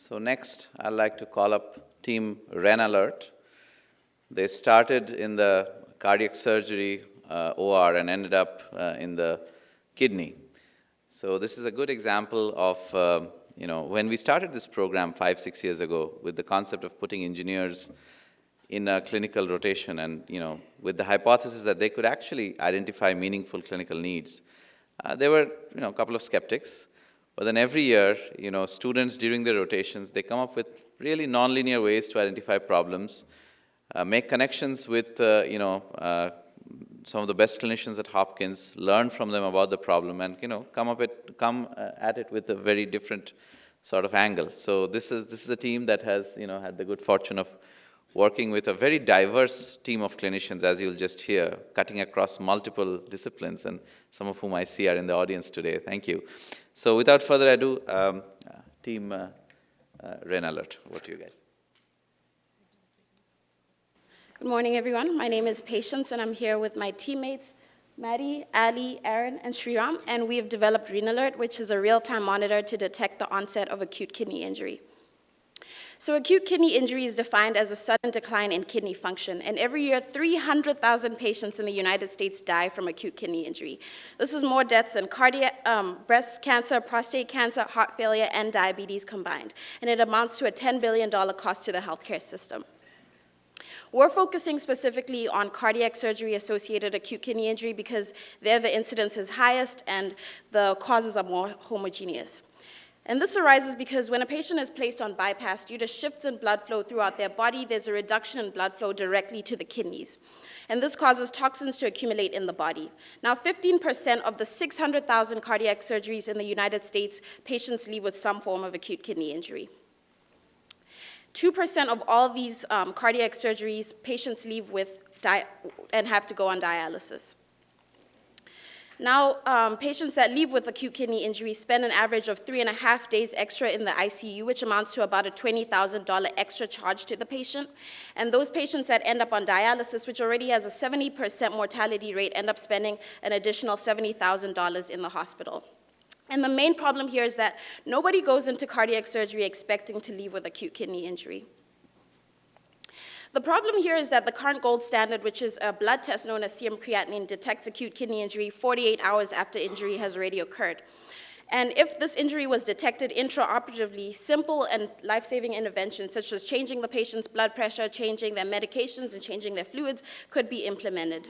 So next, I'd like to call up team Renalert. They started in the cardiac surgery OR and ended up in the kidney. So this is a good example of, when we started this program 5-6 years ago with the concept of putting engineers in a clinical rotation and, with the hypothesis that they could actually identify meaningful clinical needs. There were, a couple of skeptics. But then every year, students during their rotations, they come up with really nonlinear ways to identify problems, make connections with, some of the best clinicians at Hopkins, learn from them about the problem, and come at it with a very different sort of angle. So this is a team that has had the good fortune of working with a very diverse team of clinicians, as you'll just hear, cutting across multiple disciplines, and some of whom I see are in the audience today. Thank you. So without further ado, team Renalert, over to you guys. Good morning, everyone. My name is Patience, and I'm here with my teammates, Maddie, Ali, Aaron, and Sriram, and we have developed Renalert, which is a real-time monitor to detect the onset of acute kidney injury. So acute kidney injury is defined as a sudden decline in kidney function, and every year 300,000 patients in the United States die from acute kidney injury. This is more deaths than cardiac, breast cancer, prostate cancer, heart failure, and diabetes combined, and it amounts to a $10 billion cost to the healthcare system. We're focusing specifically on cardiac surgery-associated acute kidney injury because there the incidence is highest and the causes are more homogeneous. And this arises because when a patient is placed on bypass due to shifts in blood flow throughout their body, there's a reduction in blood flow directly to the kidneys. And this causes toxins to accumulate in the body. Now, 15% of the 600,000 cardiac surgeries in the United States, patients leave with some form of acute kidney injury. 2% of all these cardiac surgeries, patients leave with and have to go on dialysis. Now, patients that leave with acute kidney injury spend an average of 3.5 days extra in the ICU, which amounts to about a $20,000 extra charge to the patient. And those patients that end up on dialysis, which already has a 70% mortality rate, end up spending an additional $70,000 in the hospital. And the main problem here is that nobody goes into cardiac surgery expecting to leave with acute kidney injury. The problem here is that the current gold standard, which is a blood test known as serum creatinine, detects acute kidney injury 48 hours after injury has already occurred. And if this injury was detected intraoperatively, simple and life-saving interventions such as changing the patient's blood pressure, changing their medications, and changing their fluids could be implemented.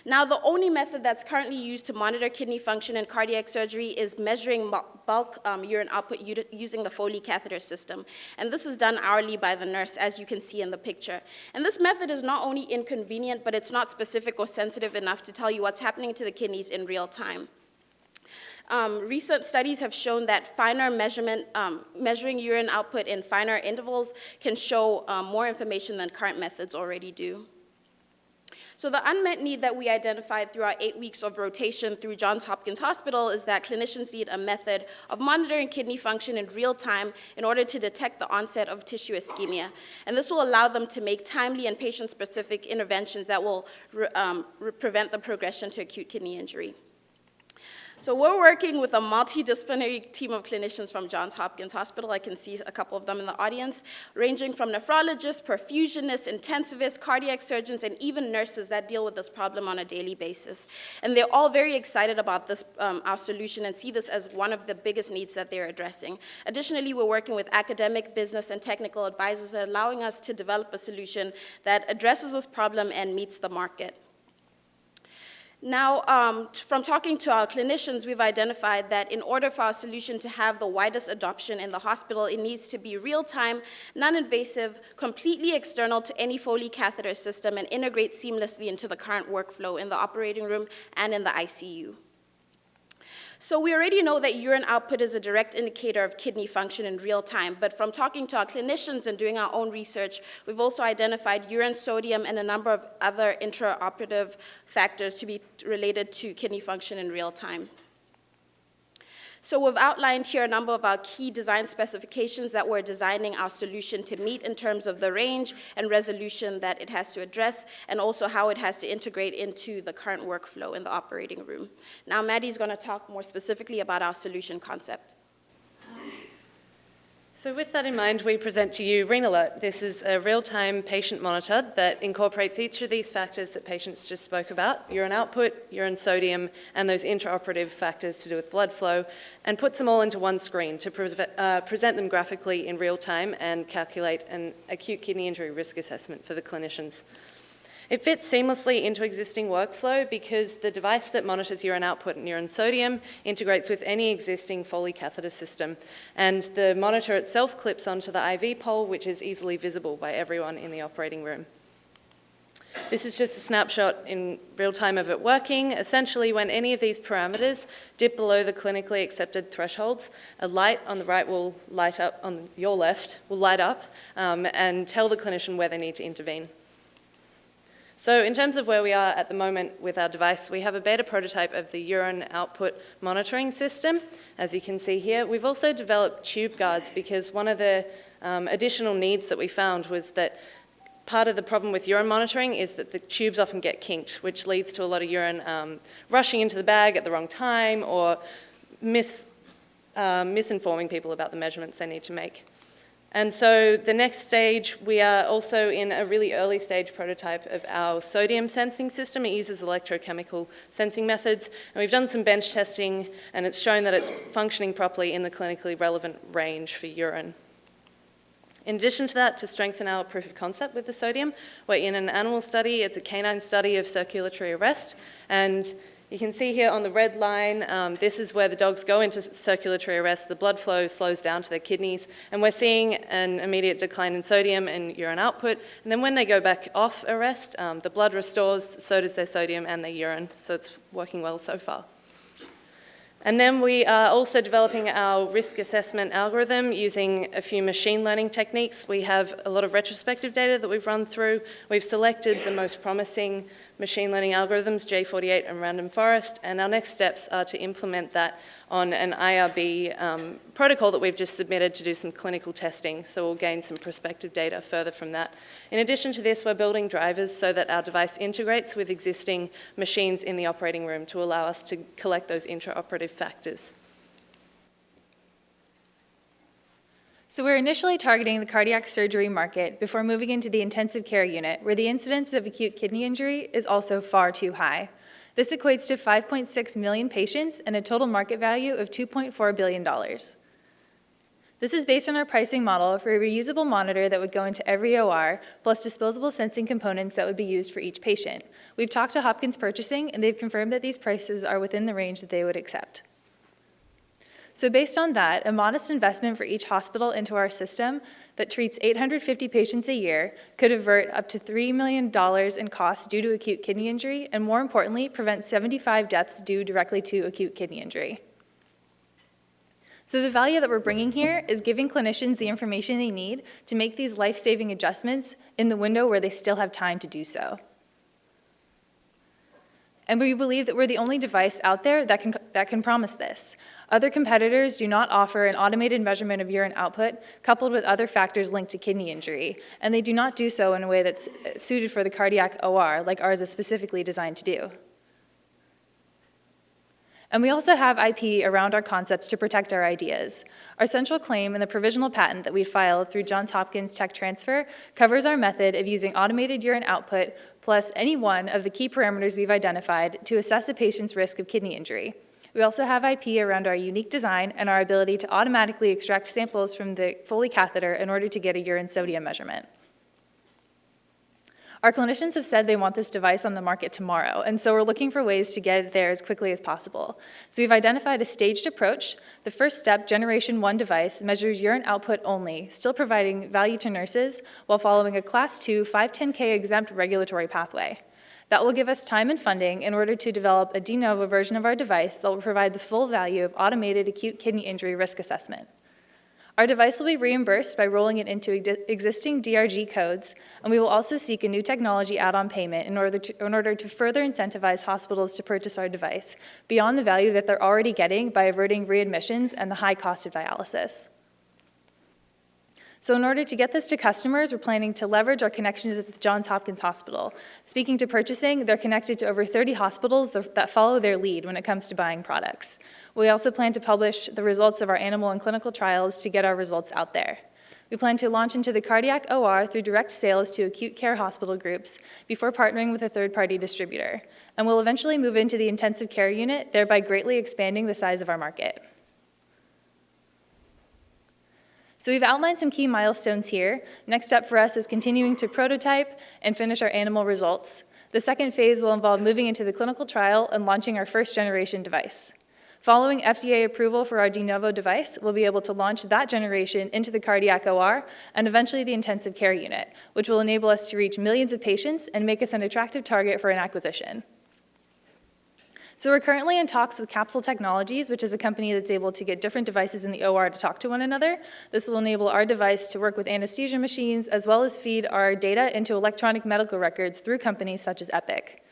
Now, the only method that's currently used to monitor kidney function in cardiac surgery is measuring bulk urine output using the Foley catheter system. And this is done hourly by the nurse, as you can see in the picture. And this method is not only inconvenient, but it's not specific or sensitive enough to tell you what's happening to the kidneys in real time. Recent studies have shown that finer measuring urine output in finer intervals can show more information than current methods already do. So the unmet need that we identified through our 8 weeks of rotation through Johns Hopkins Hospital is that clinicians need a method of monitoring kidney function in real time in order to detect the onset of tissue ischemia. And this will allow them to make timely and patient-specific interventions that will prevent the progression to acute kidney injury. So we're working with a multidisciplinary team of clinicians from Johns Hopkins Hospital. I can see a couple of them in the audience, ranging from nephrologists, perfusionists, intensivists, cardiac surgeons, and even nurses that deal with this problem on a daily basis. And they're all very excited about this, our solution, and see this as one of the biggest needs that they're addressing. Additionally, we're working with academic, business, and technical advisors that are allowing us to develop a solution that addresses this problem and meets the market. Now, from talking to our clinicians, we've identified that in order for our solution to have the widest adoption in the hospital, it needs to be real-time, non-invasive, completely external to any Foley catheter system, and integrate seamlessly into the current workflow in the operating room and in the ICU. So we already know that urine output is a direct indicator of kidney function in real time, but from talking to our clinicians and doing our own research, we've also identified urine sodium and a number of other intraoperative factors to be related to kidney function in real time. So we've outlined here a number of our key design specifications that we're designing our solution to meet in terms of the range and resolution that it has to address, and also how it has to integrate into the current workflow in the operating room. Now Maddie's going to talk more specifically about our solution concept. So with that in mind, we present to you Renal Alert. This is a real-time patient monitor that incorporates each of these factors that patients just spoke about, urine output, urine sodium, and those intraoperative factors to do with blood flow, and puts them all into one screen to present them graphically in real time and calculate an acute kidney injury risk assessment for the clinicians. It fits seamlessly into existing workflow because the device that monitors urine output and urine sodium integrates with any existing Foley catheter system, and the monitor itself clips onto the IV pole, which is easily visible by everyone in the operating room. This is just a snapshot in real time of it working. Essentially, when any of these parameters dip below the clinically accepted thresholds, a light on the right will light up, on your left will light up and tell the clinician where they need to intervene. So in terms of where we are at the moment with our device, we have a beta prototype of the urine output monitoring system, as you can see here. We've also developed tube guards because one of the additional needs that we found was that part of the problem with urine monitoring is that the tubes often get kinked, which leads to a lot of urine rushing into the bag at the wrong time or misinforming people about the measurements they need to make. And so the next stage, we are also in a really early stage prototype of our sodium sensing system. It uses electrochemical sensing methods, and we've done some bench testing, and it's shown that it's functioning properly in the clinically relevant range for urine. In addition to that, to strengthen our proof of concept with the sodium, we're in an animal study. It's a canine study of circulatory arrest, and you can see here on the red line, this is where the dogs go into circulatory arrest. The blood flow slows down to their kidneys, and we're seeing an immediate decline in sodium and urine output. And then when they go back off arrest, the blood restores, so does their sodium and their urine. So it's working well so far. And then we are also developing our risk assessment algorithm using a few machine learning techniques. We have a lot of retrospective data that we've run through. We've selected the most promising machine learning algorithms, J48 and Random Forest, and our next steps are to implement that on an IRB protocol that we've just submitted to do some clinical testing, so we'll gain some prospective data further from that. In addition to this, we're building drivers so that our device integrates with existing machines in the operating room to allow us to collect those intraoperative factors. So we're initially targeting the cardiac surgery market before moving into the intensive care unit, where the incidence of acute kidney injury is also far too high. This equates to 5.6 million patients and a total market value of $2.4 billion. This is based on our pricing model for a reusable monitor that would go into every OR, plus disposable sensing components that would be used for each patient. We've talked to Hopkins Purchasing, and they've confirmed that these prices are within the range that they would accept. So based on that, a modest investment for each hospital into our system that treats 850 patients a year could avert up to $3 million in costs due to acute kidney injury, and more importantly, prevent 75 deaths due directly to acute kidney injury. So the value that we're bringing here is giving clinicians the information they need to make these life-saving adjustments in the window where they still have time to do so. And we believe that we're the only device out there that can promise this. Other competitors do not offer an automated measurement of urine output coupled with other factors linked to kidney injury, and they do not do so in a way that's suited for the cardiac OR like ours is specifically designed to do. And we also have IP around our concepts to protect our ideas. Our central claim in the provisional patent that we filed through Johns Hopkins Tech Transfer covers our method of using automated urine output plus any one of the key parameters we've identified to assess a patient's risk of kidney injury. We also have IP around our unique design and our ability to automatically extract samples from the Foley catheter in order to get a urine sodium measurement. Our clinicians have said they want this device on the market tomorrow, and so we're looking for ways to get it there as quickly as possible. So we've identified a staged approach. The first step, Generation 1 device, measures urine output only, still providing value to nurses while following a Class 2 510(k) exempt regulatory pathway. That will give us time and funding in order to develop a de novo version of our device that will provide the full value of automated acute kidney injury risk assessment. Our device will be reimbursed by rolling it into existing DRG codes, and we will also seek a new technology add-on payment in order to further incentivize hospitals to purchase our device, beyond the value that they're already getting by averting readmissions and the high cost of dialysis. So in order to get this to customers, we're planning to leverage our connections at the Johns Hopkins Hospital. Speaking to purchasing, they're connected to over 30 hospitals that follow their lead when it comes to buying products. We also plan to publish the results of our animal and clinical trials to get our results out there. We plan to launch into the cardiac OR through direct sales to acute care hospital groups before partnering with a third-party distributor. And we'll eventually move into the intensive care unit, thereby greatly expanding the size of our market. So we've outlined some key milestones here. Next up for us is continuing to prototype and finish our animal results. The second phase will involve moving into the clinical trial and launching our first generation device. Following FDA approval for our de novo device, we'll be able to launch that generation into the cardiac OR and eventually the intensive care unit, which will enable us to reach millions of patients and make us an attractive target for an acquisition. So we're currently in talks with Capsule Technologies, which is a company that's able to get different devices in the OR to talk to one another. This will enable our device to work with anesthesia machines, as well as feed our data into electronic medical records through companies such as Epic.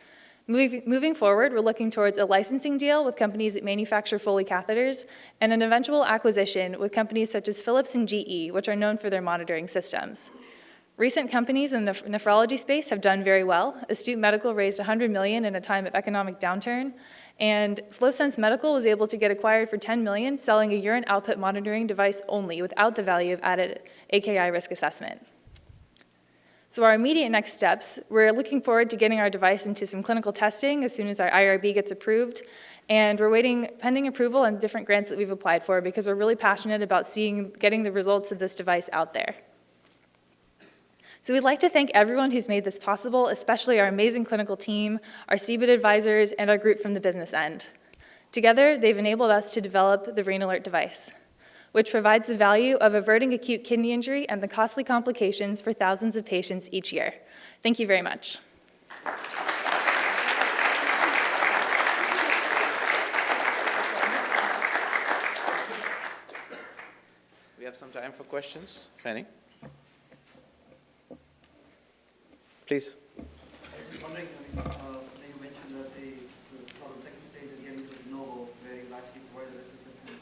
Moving forward, we're looking towards a licensing deal with companies that manufacture Foley catheters, and an eventual acquisition with companies such as Philips and GE, which are known for their monitoring systems. Recent companies in the nephrology space have done very well. Astute Medical raised $100 million in a time of economic downturn, and FlowSense Medical was able to get acquired for $10 million, selling a urine output monitoring device only without the value of added AKI risk assessment. So our immediate next steps, we're looking forward to getting our device into some clinical testing as soon as our IRB gets approved, and we're waiting pending approval on different grants that we've applied for because we're really passionate about getting the results of this device out there. So we'd like to thank everyone who's made this possible, especially our amazing clinical team, our CBID advisors, and our group from the business end. Together, they've enabled us to develop the Renalert device, which provides the value of averting acute kidney injury and the costly complications for thousands of patients each year. Thank you very much. We have some time for questions. Fanny? Please. I was wondering, you mentioned that the sort of second stage is getting to de novo, where you actually provide a risk assessment.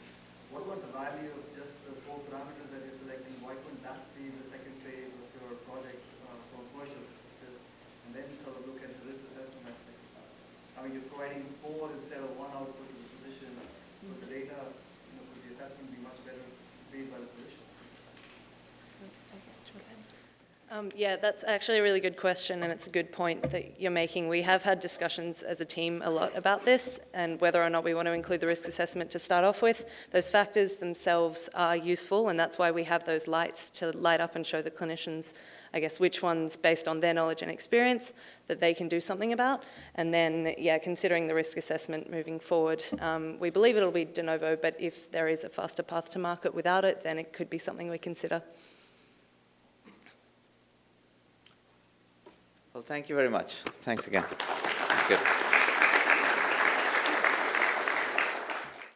What about the value of just the 4 parameters that you're selecting? Why couldn't that be the second phase of your project for commercial perspective, and then sort of look at the risk assessment aspect of that? I mean, you're providing 4 instead of 1 output to the physician. Would the data, could the assessment be much better made by the physician? Yeah, that's actually a really good question, and it's a good point that you're making. We have had discussions as a team a lot about this and whether or not we want to include the risk assessment to start off with. Those factors themselves are useful, and that's why we have those lights to light up and show the clinicians, I guess, which ones, based on their knowledge and experience, that they can do something about. And then, yeah, considering the risk assessment moving forward, we believe it'll be de novo, but if there is a faster path to market without it, then it could be something we consider. Well, thank you very much. Thanks again. Good.